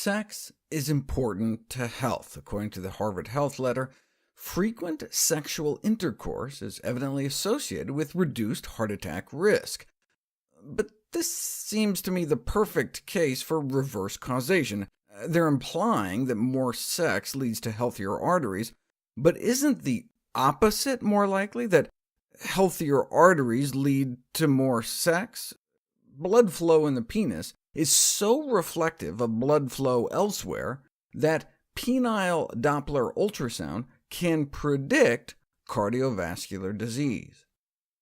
Sex is important to health. According to the Harvard Health Letter, frequent sexual intercourse is evidently associated with reduced heart attack risk. But this seems to me the perfect case for reverse causation. They're implying that more sex leads to healthier arteries, but isn't the opposite more likely, that healthier arteries lead to more sex? Blood flow in the penis is so reflective of blood flow elsewhere that penile Doppler ultrasound can predict cardiovascular disease.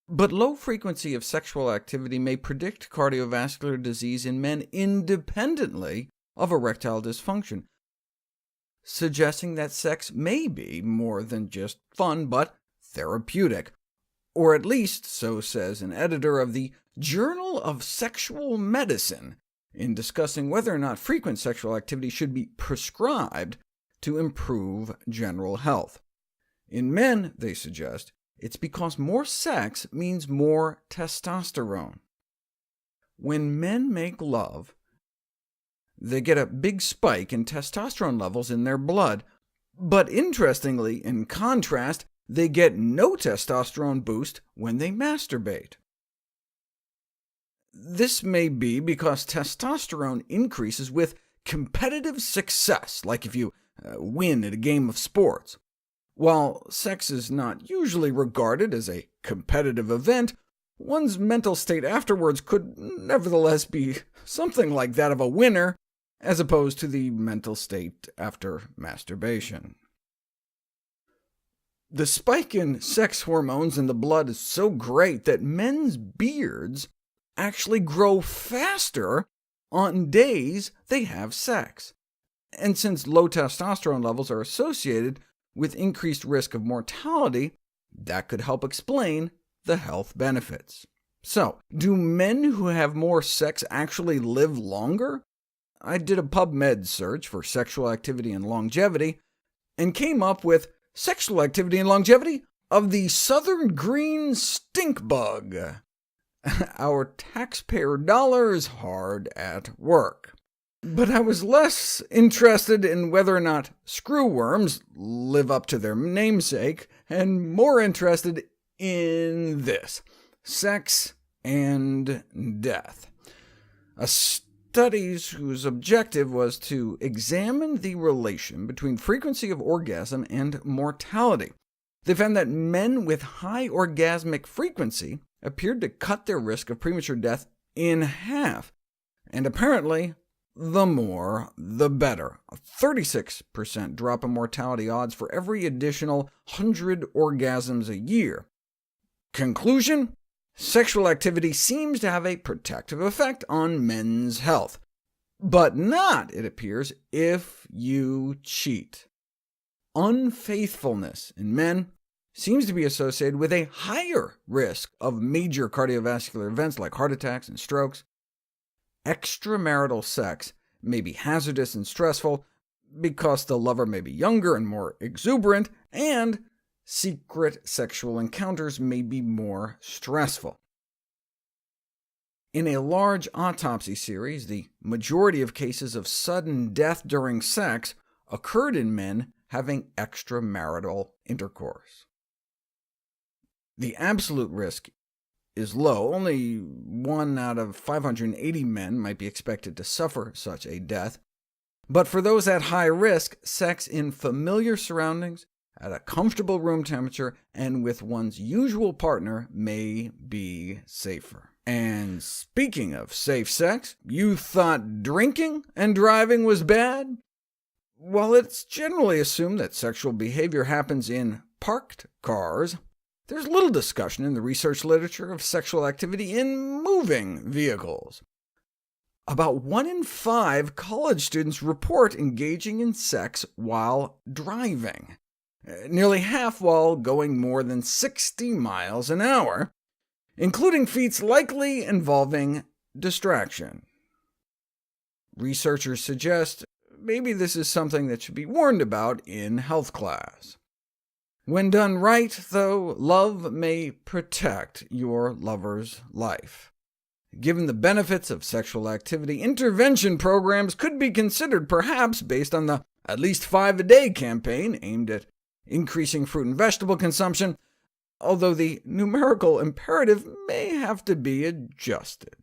But low frequency of sexual activity may predict cardiovascular disease in men independently of erectile dysfunction, suggesting that sex may be more than just fun, but therapeutic. Or at least, so says an editor of the Journal of Sexual Medicine, in discussing whether or not frequent sexual activity should be prescribed to improve general health. In men, they suggest, it's because more sex means more testosterone. When men make love, they get a big spike in testosterone levels in their blood, but interestingly, in contrast, they get no testosterone boost when they masturbate. This may be because testosterone increases with competitive success, like if you win at a game of sports. While sex is not usually regarded as a competitive event, one's mental state afterwards could nevertheless be something like that of a winner, as opposed to the mental state after masturbation. The spike in sex hormones in the blood is so great that men's beards actually grow faster on days they have sex. And since low testosterone levels are associated with increased risk of mortality, that could help explain the health benefits. So, do men who have more sex actually live longer? I did a PubMed search for sexual activity and longevity, and came up with sexual activity and longevity of the southern green stink bug. Our taxpayer dollars hard at work. But I was less interested in whether or not screwworms live up to their namesake, and more interested in this: sex and death. A study whose objective was to examine the relation between frequency of orgasm and mortality. They found that men with high orgasmic frequency appeared to cut their risk of premature death in half, and apparently the more, the better. A 36% drop in mortality odds for every additional 100 orgasms a year. Conclusion? Sexual activity seems to have a protective effect on men's health, but not, it appears, if you cheat. Unfaithfulness in men seems to be associated with a higher risk of major cardiovascular events like heart attacks and strokes. Extramarital sex may be hazardous and stressful because the lover may be younger and more exuberant, and secret sexual encounters may be more stressful. In a large autopsy series, the majority of cases of sudden death during sex occurred in men having extramarital intercourse. The absolute risk is low. Only 1 out of 580 men might be expected to suffer such a death. But for those at high risk, sex in familiar surroundings, at a comfortable room temperature, and with one's usual partner may be safer. And speaking of safe sex, you thought drinking and driving was bad? While it's generally assumed that sexual behavior happens in parked cars, there's little discussion in the research literature of sexual activity in moving vehicles. About 1 in 5 college students report engaging in sex while driving, nearly half while going more than 60 miles an hour, including feats likely involving distraction. Researchers suggest maybe this is something that should be warned about in health class. When done right, though, love may protect your lover's life. Given the benefits of sexual activity, intervention programs could be considered, perhaps based on the at least 5 a day campaign aimed at increasing fruit and vegetable consumption, although the numerical imperative may have to be adjusted.